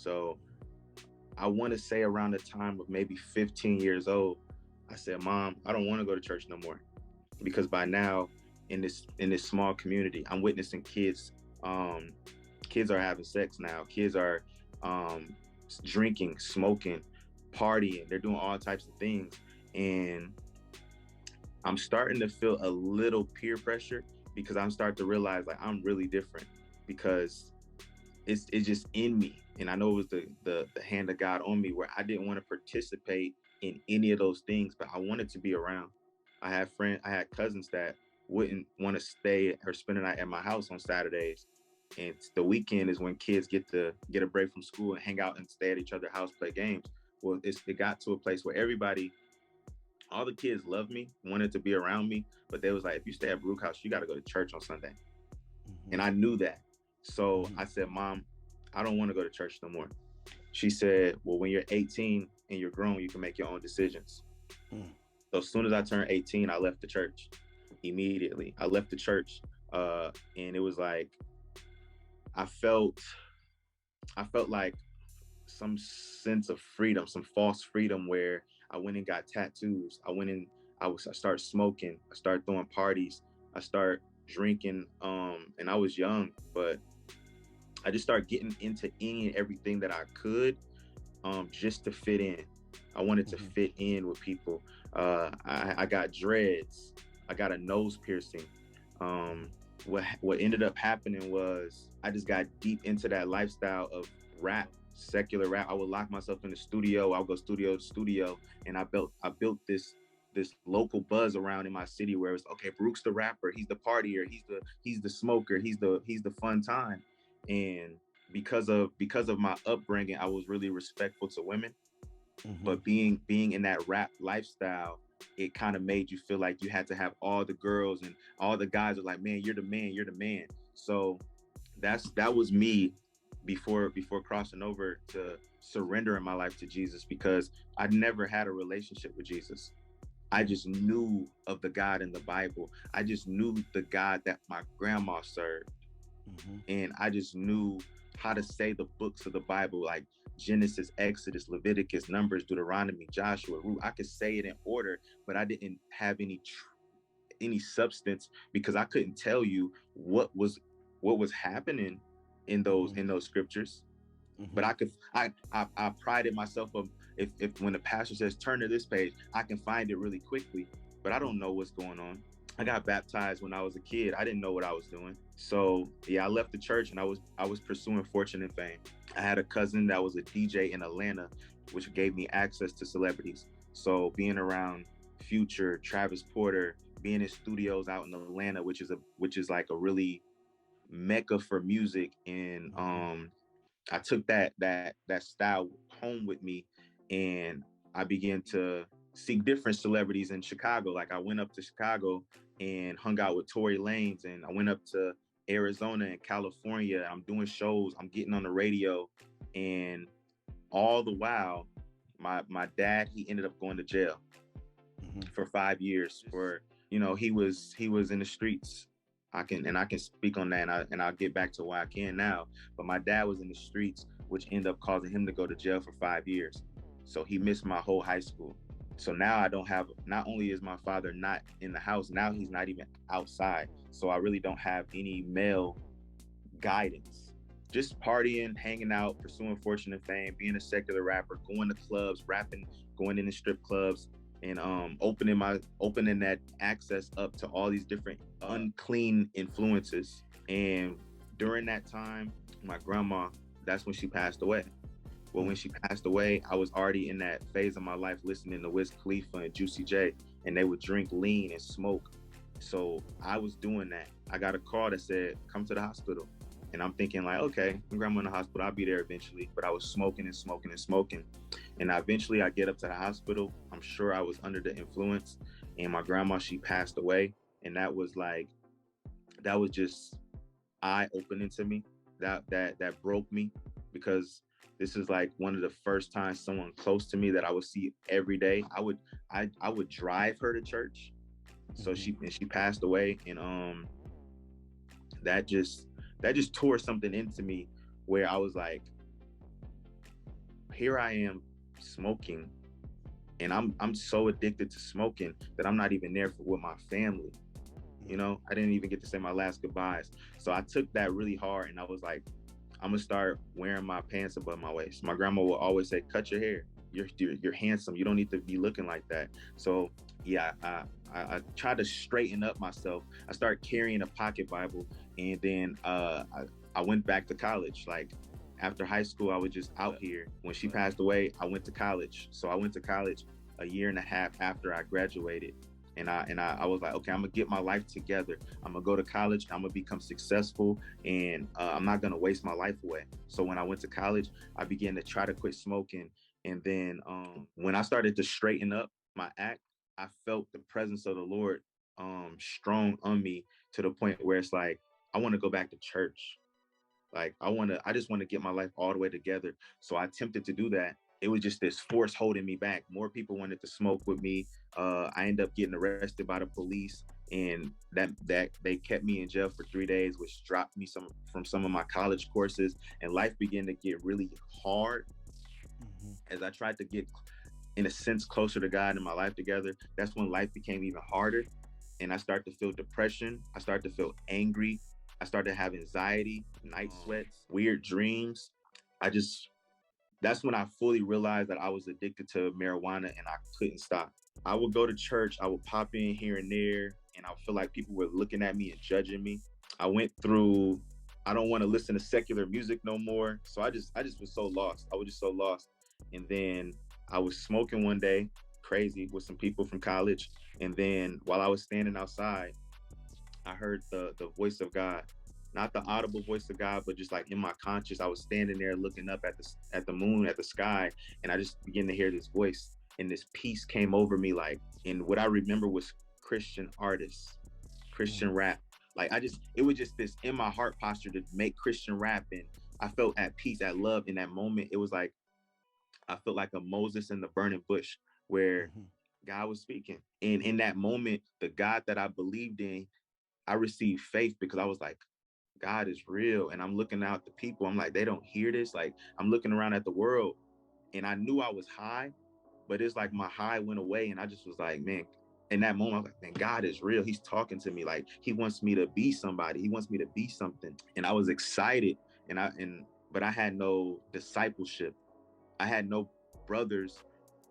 So I want to say around the time of maybe 15 years old, I said, Mom, I don't want to go to church no more. Because by now, in this small community, I'm witnessing kids. Kids are having sex now. Kids are um, drinking, smoking, partying. They're doing all types of things, and I'm starting to feel a little peer pressure because I'm starting to realize like I'm really different because it's just in me. And I know it was the hand of God on me where I didn't want to participate in any of those things, but I wanted to be around. I had cousins that wouldn't want to stay or spend the night at my house on Saturdays. And the weekend is when kids get a break from school and hang out and stay at each other's house, play games. Well, it got to a place where all the kids loved me, wanted to be around me, but they was like, if you stay at Baruch house, you got to go to church on Sunday. Mm-hmm. And I knew that. So Mm-hmm. I said, Mom, I don't want to go to church no more. She said, well, when you're 18 and you're grown, you can make your own decisions. Mm. So as soon as I turned 18, I left the church immediately. I left the church, and it was like I felt I felt like some sense of freedom, some false freedom where I went and got tattoos. I started smoking, I started throwing parties, I started drinking, and I was young, but I just started getting into any and everything that I could, just to fit in. I wanted to Mm-hmm. fit in with people. I got dreads. I got a nose piercing. Um, what ended up happening was I just got deep into that lifestyle of rap, secular rap. I would lock myself in the studio. I would go studio to studio, and I built this local buzz around in my city where it's okay. Baruch's the rapper. He's the partier. He's the smoker. He's the fun time. And because of my upbringing, I was really respectful to women. Mm-hmm. But being in that rap lifestyle, it kind of made you feel like you had to have all the girls and all the guys are like, man, you're the man, you're the man. So that was me before crossing over to surrendering my life to Jesus because I'd never had a relationship with Jesus. I Mm. just knew of the God in the Bible. I just knew the God that my grandma served, Mm-hmm. and I just knew how to say the books of the Bible, like Genesis, Exodus, Leviticus, Numbers, Deuteronomy, Joshua, Ruth. I could say it in order, but I didn't have any substance because I couldn't tell you what was happening in those Mm-hmm. in those scriptures. But Mm-hmm. I prided myself of if when the pastor says turn to this page, I can find it really quickly, but I don't know what's going on. I got baptized when I was a kid. I didn't know what I was doing. So yeah, I left the church and I was pursuing fortune and fame. I had a cousin that was a DJ in Atlanta, which gave me access to celebrities. So being around Future, Travis Porter, being in studios out in Atlanta, which is like a really mecca for music, and Mm-hmm. I took that style home with me, and I began to see different celebrities in Chicago. Like I went up to Chicago and hung out with Tory Lanez, and I went up to Arizona and California. I'm doing shows. I'm getting on the radio, and all the while, my dad, he ended up going to jail Mm-hmm. for 5 years for, he was in the streets. I can speak on that, and I'll get back to why I can now. But my dad was in the streets, which ended up causing him to go to jail for 5 years. So he missed my whole high school. So now I don't have. Not only is my father not in the house, now he's not even outside. So I really don't have any male guidance. Just partying, hanging out, pursuing fortune and fame, being a secular rapper, going to clubs, rapping, going into strip clubs, and opening that access up to all these different unclean influences. And during that time, my grandma, that's when she passed away. Well, when Mm. she passed away, I was already in that phase of my life listening to Wiz Khalifa and Juicy J, and they would drink lean and smoke. So I was doing that. I got a call that said, come to the hospital. And I'm thinking like, okay, my grandma in the hospital, I'll be there eventually. But I was smoking and smoking and smoking. And eventually I get up to the hospital. I'm sure I was under the influence. And my grandma, she passed away. And that was just eye opening to me. That broke me because this is like one of the first times someone close to me that I would see every day. I would drive her to church. So Mm-hmm. she passed away, and that just tore something into me where I was like, here I am smoking, and I'm so addicted to smoking that I'm not even there with my family. You know, I didn't even get to say my last goodbyes. So I took that really hard, and I was like, I'm gonna start wearing my pants above my waist. My grandma will always say, "Cut your hair. You're handsome. You don't need to be looking like that." So yeah, I tried to straighten up myself. I started carrying a pocket Bible, and then I went back to college. Like after high school, I was just out here. When she passed away, I went to college. So I went to college a year and a half after I graduated. And I was like, okay, I'm gonna get my life together. I'm gonna go to college. I'm gonna become successful, and I'm not gonna waste my life away. So when I went to college, I began to try to quit smoking. And then when I started to straighten up my act, I felt the presence of the Lord strong on me, to the point where it's like I want to go back to church. Like I just want to get my life all the way together. So I attempted to do that. It was just this force holding me back. More people wanted to smoke with me. I ended up getting arrested by the police, and that they kept me in jail for 3 days, which dropped me some of my college courses. And life began to get really hard Mm-hmm. as I tried to get, in a sense, closer to God and my life together. That's when life became even harder, and I started to feel depression. I started to feel angry. I started to have anxiety, night sweats, weird dreams. I just That's when I fully realized that I was addicted to marijuana, and I couldn't stop. I would go to church, I would pop in here and there, and I feel like people were looking at me and judging me. I went through, I don't want to listen to secular music no more. So I just was so lost. I was just so lost. And then I was smoking one day, crazy, with some people from college. And then while I was standing outside, I heard the voice of God, not the audible voice of God, but just like in my conscious, I was standing there looking up at the moon, at the sky, and I just began to hear this voice, and this peace came over me. Like, and what I remember was Christian artists, Christian rap. Like it was just this in my heart posture to make Christian rap, and I felt at peace, at love in that moment. It was like I felt like a Moses in the burning bush, where Mm-hmm. God was speaking, and in that moment, the God that I believed in, I received faith, because I was like, God is real. And I'm looking out the people. I'm like, they don't hear this. Like, I'm looking around at the world, and I knew I was high, but it's like my high went away. And I just was like, man, in that moment, I was like, man, God is real. He's talking to me. Like, he wants me to be somebody. He wants me to be something. And I was excited. But I had no discipleship. I had no brothers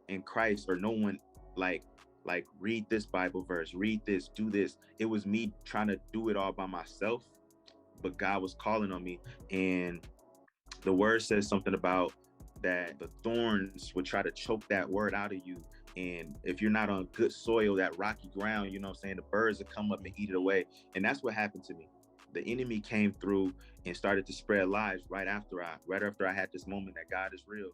in Christ, or no one like read this Bible verse, read this, do this. It was me trying to do it all by myself, but God was calling on me. And the word says something about that the thorns would try to choke that word out of you. And if you're not on good soil, that rocky ground, you know what I'm saying, the birds would come up and eat it away. And that's what happened to me. The enemy came through and started to spread lies right after I had this moment that God is real.